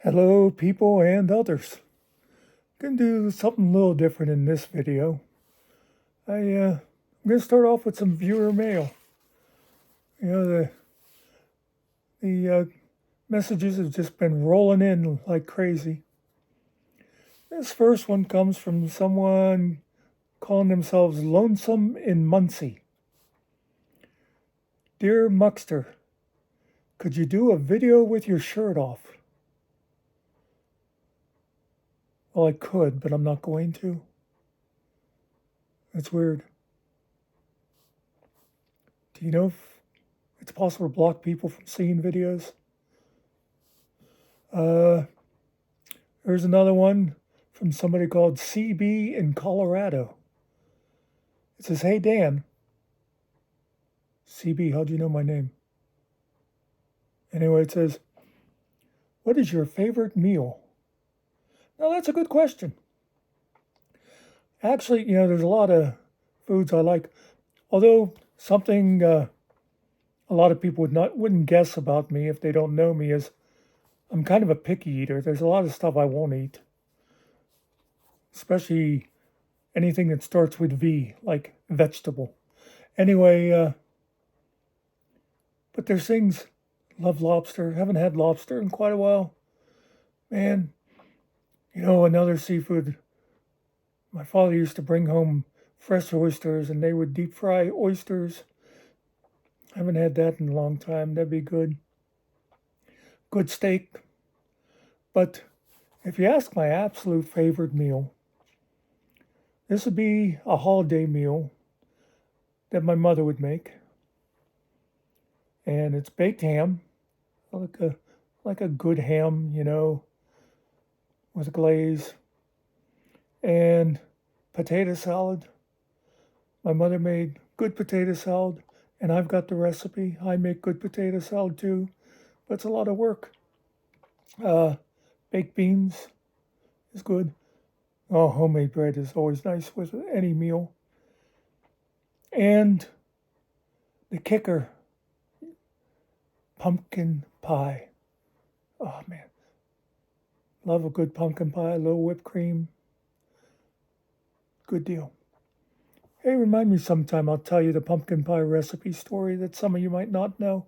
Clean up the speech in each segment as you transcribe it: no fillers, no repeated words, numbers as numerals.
Hello, people and others. Gonna do something a little different in this video. I'm gonna start off with some viewer mail. You know, the messages have just been rolling in like crazy. This first one comes from someone calling themselves Lonesome in Muncie. Dear Muckster, could you do a video with your shirt off? Well, I could, but I'm not going to. That's weird. Do you know if it's possible to block people from seeing videos? There's another one from somebody called CB in Colorado. It says, "Hey Dan." CB, how'd you know my name? Anyway, it says, "What is your favorite meal?" Now, that's a good question. Actually, there's a lot of foods I like. Although something a lot of people wouldn't guess about me if they don't know me is I'm kind of a picky eater. There's a lot of stuff I won't eat, especially anything that starts with V, like vegetable. Anyway, but there's things. Love lobster. Haven't had lobster in quite a while. Man, another seafood. My father used to bring home fresh oysters, and they would deep fry oysters. Haven't had that in a long time. That'd be good. Good steak. But if you ask my absolute favorite meal, this would be a holiday meal that my mother would make. And it's baked ham, like a good ham, with glaze, and potato salad. My mother made good potato salad, and I've got the recipe. I make good potato salad too, but it's a lot of work. Baked beans is good. Oh, homemade bread is always nice with any meal. And the kicker, pumpkin pie. Oh man, love a good pumpkin pie, a little whipped cream. Good deal. Hey, remind me sometime. I'll tell you the pumpkin pie recipe story that some of you might not know.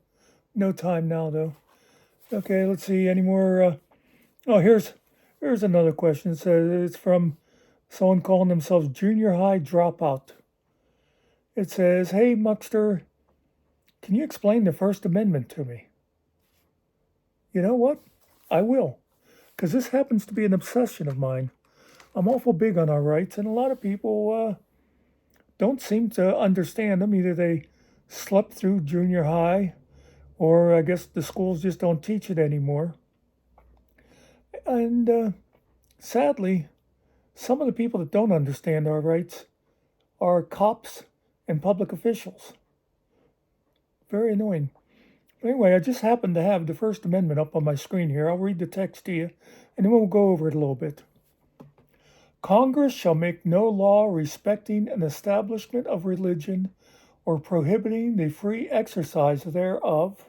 No time now, though. Okay, let's see. Any more? Here's another question. It says it's from someone calling themselves Junior High Dropout. It says, "Hey, Muckster, can you explain the First Amendment to me?" You know what? I will, because this happens to be an obsession of mine. I'm awful big on our rights, and a lot of people don't seem to understand them. Either they slept through junior high, or I guess the schools just don't teach it anymore. And sadly, some of the people that don't understand our rights are cops and public officials. Very annoying. Anyway, I just happen to have the First Amendment up on my screen here. I'll read the text to you, and then we'll go over it a little bit. Congress shall make no law respecting an establishment of religion or prohibiting the free exercise thereof,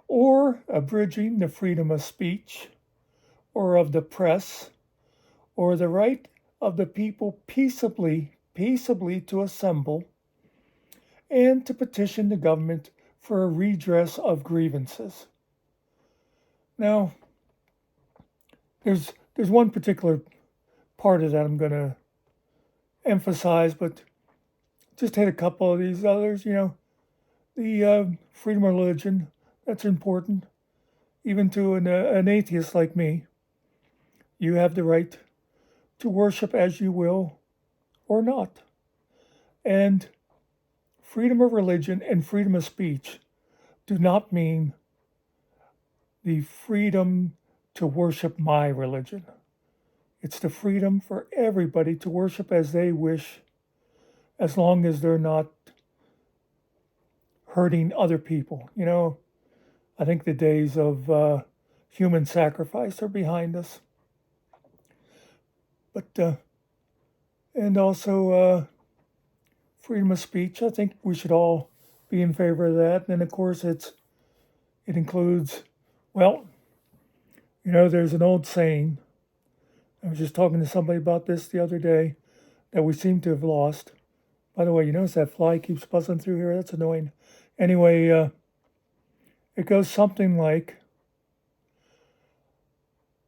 or abridging the freedom of speech, or of the press, or the right of the people peaceably to assemble, and to petition the government for a redress of grievances. Now, there's one particular part of that I'm going to emphasize, but just hit a couple of these others. The freedom of religion, that's important. Even to an atheist like me, you have the right to worship as you will or not. And freedom of religion and freedom of speech do not mean the freedom to worship my religion. It's the freedom for everybody to worship as they wish, as long as they're not hurting other people. I think the days of human sacrifice are behind us. But, and also freedom of speech, I think we should all be in favor of that. And of course, it includes, well, There's an old saying. I was just talking to somebody about this the other day that we seem to have lost. By the way, you notice that fly keeps buzzing through here? That's annoying. Anyway, it goes something like,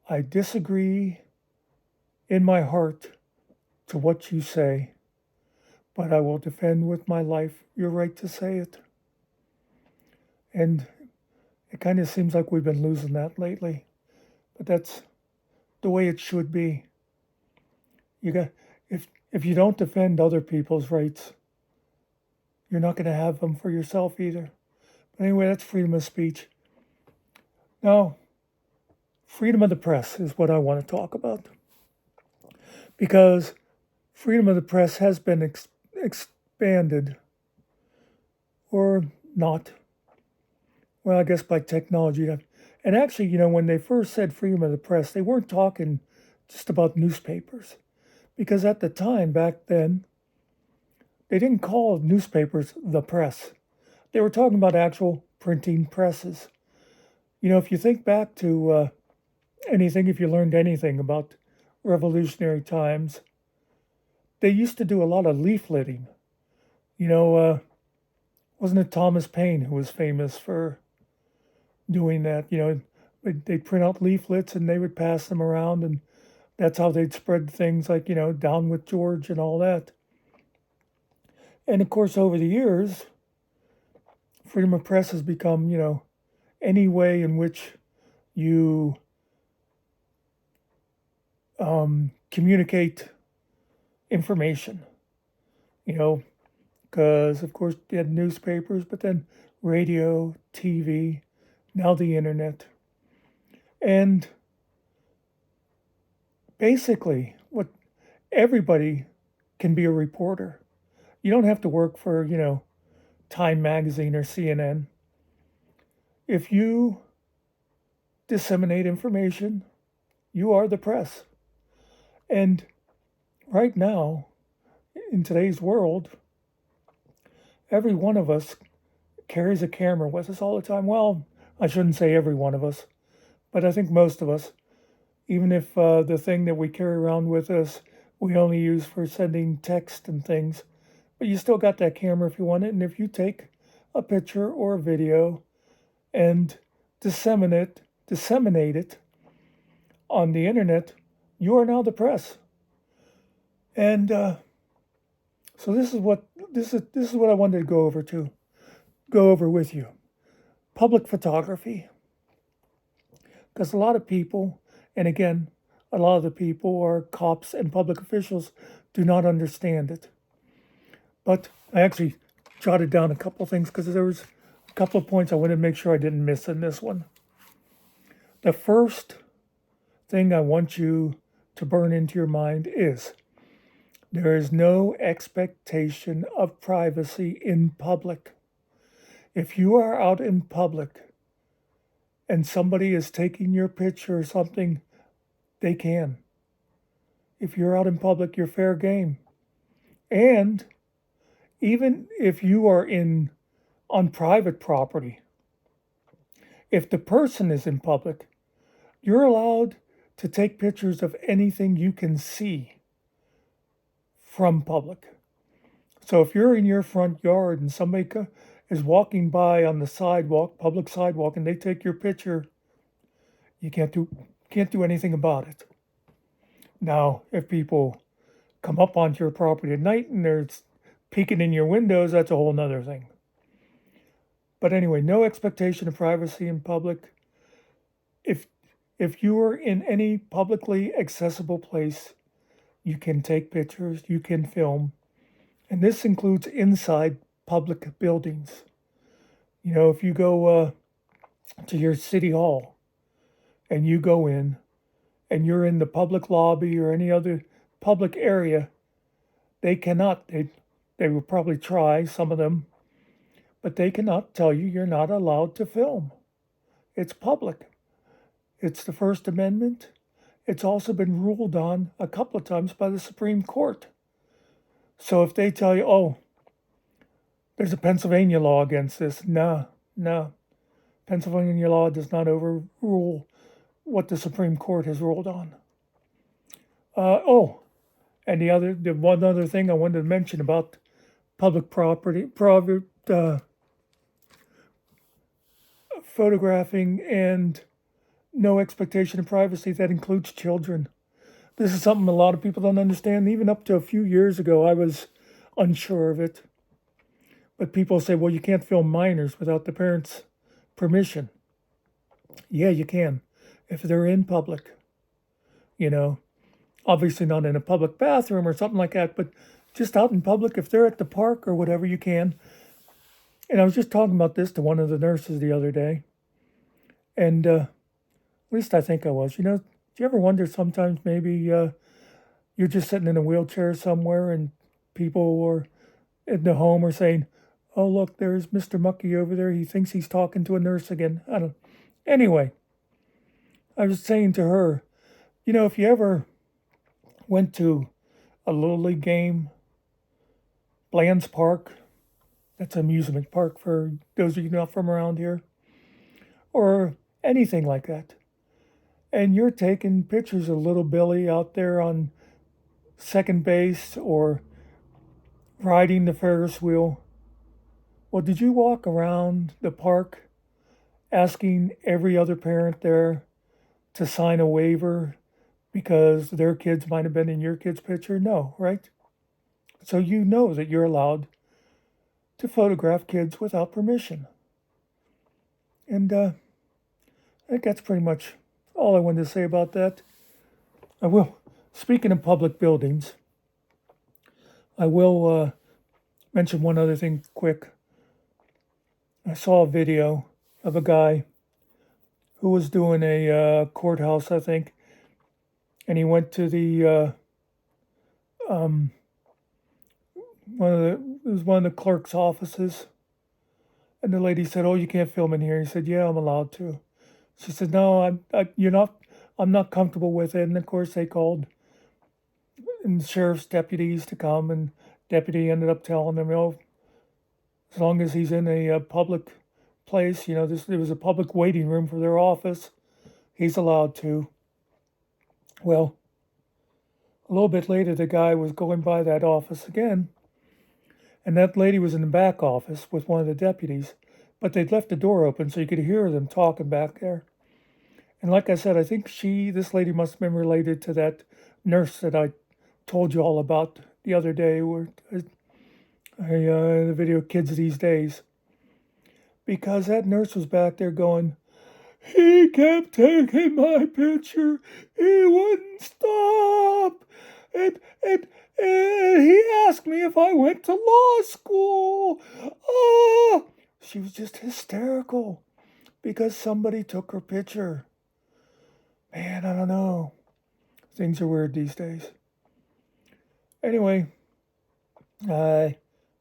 I disagree in my heart to what you say, but I will defend with my life your right to say it. And it kind of seems like we've been losing that lately, but that's the way it should be. You got if you don't defend other people's rights, you're not going to have them for yourself either. But anyway, that's freedom of speech. Now, freedom of the press is what I want to talk about, because freedom of the press has been expanded, or not. Well, I guess by technology. And actually, when they first said freedom of the press, they weren't talking just about newspapers, because at the time back then, they didn't call newspapers the press. They were talking about actual printing presses. If you think back to anything, if you learned anything about revolutionary times, they used to do a lot of leafleting. Wasn't it Thomas Paine who was famous for doing that? They'd print out leaflets and they would pass them around, and that's how they'd spread things like, down with George and all that. And of course, over the years, freedom of press has become, any way in which you communicate information, because of course you had newspapers, but then radio, TV, now the internet. And basically, what everybody can be a reporter. You don't have to work for, Time Magazine or CNN. If you disseminate information, you are the press. And right now, in today's world, every one of us carries a camera with us all the time. Well, I shouldn't say every one of us, but I think most of us, even if the thing that we carry around with us, we only use for sending text and things, but you still got that camera if you want it. And if you take a picture or a video and disseminate it on the internet, you are now the press. And so this is what I wanted to go over with you. Public photography. Because a lot of people, and again, a lot of the people are cops and public officials, do not understand it. But I actually jotted down a couple of things because there was a couple of points I wanted to make sure I didn't miss in this one. The first thing I want you to burn into your mind is there is no expectation of privacy in public. If you are out in public and somebody is taking your picture or something, they can. If you're out in public, you're fair game. And even if you are on private property, if the person is in public, you're allowed to take pictures of anything you can see from public. So if you're in your front yard and somebody is walking by on the sidewalk, public sidewalk, and they take your picture, you can't do anything about it. Now, if people come up onto your property at night and they're peeking in your windows, that's a whole nother thing. But anyway, no expectation of privacy in public. If you are in any publicly accessible place, you can take pictures, you can film, and this includes inside public buildings. If you go to your city hall and you go in and you're in the public lobby or any other public area, they will probably try, some of them, but they cannot tell you you're not allowed to film. It's public. It's the First Amendment. It's also been ruled on a couple of times by the Supreme Court. So if they tell you, oh, there's a Pennsylvania law against this, no. Pennsylvania law does not overrule what the Supreme Court has ruled on. And the one other thing I wanted to mention about public property, photographing and no expectation of privacy, that includes children. This is something a lot of people don't understand. Even up to a few years ago, I was unsure of it. But people say, well, you can't film minors without the parents' permission. Yeah, you can, if they're in public. You know, obviously not in a public bathroom or something like that, but just out in public, if they're at the park or whatever, you can. And I was just talking about this to one of the nurses the other day. And at least I think I was. Do you ever wonder sometimes maybe you're just sitting in a wheelchair somewhere and people are in the home are saying, oh, look, there's Mr. Mucky over there. He thinks he's talking to a nurse again. I don't. Anyway, I was saying to her, if you ever went to a Little League game, Bland's Park, that's an amusement park for those of you not from around here, or anything like that, and you're taking pictures of little Billy out there on second base or riding the Ferris wheel, well, did you walk around the park asking every other parent there to sign a waiver because their kids might have been in your kid's picture? No, right? So you know that you're allowed to photograph kids without permission. And I think that's pretty much all I wanted to say about that. Speaking of public buildings, I will mention one other thing quick. I saw a video of a guy who was doing a courthouse, I think, and he went to the one of the clerk's offices, and the lady said, "Oh, you can't film in here." He said, "Yeah, I'm allowed to." She said, "No, I'm not comfortable with it." And of course, they called and sheriff's deputies to come, and deputy ended up telling them, "Oh, as long as he's in a public place, there was a public waiting room for their office, he's allowed to." Well, a little bit later, the guy was going by that office again, and that lady was in the back office with one of the deputies, but they'd left the door open so you could hear them talking back there. And like I said, I think this lady must have been related to that nurse that I told you all about the other day, where the video Kids These Days. Because that nurse was back there going, he kept taking my picture. He wouldn't stop. And he asked me if I went to law school. Oh, she was just hysterical because somebody took her picture. Man, I don't know. Things are weird these days. Anyway, I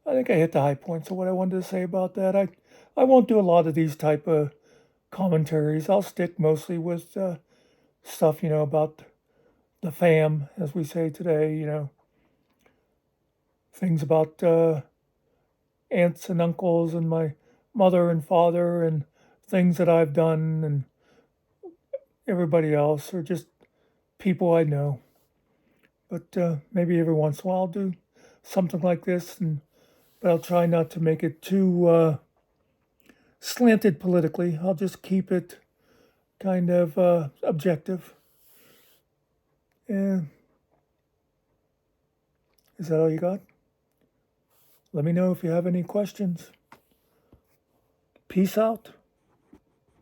think I hit the high points of what I wanted to say about that. I won't do a lot of these type of commentaries. I'll stick mostly with stuff, about the fam, as we say today, things about aunts and uncles and my mother and father and things that I've done and everybody else, or just people I know. But maybe every once in a while I'll do something like this, but I'll try not to make it too slanted politically. I'll just keep it kind of objective. And is that all you got? Let me know if you have any questions. Peace out.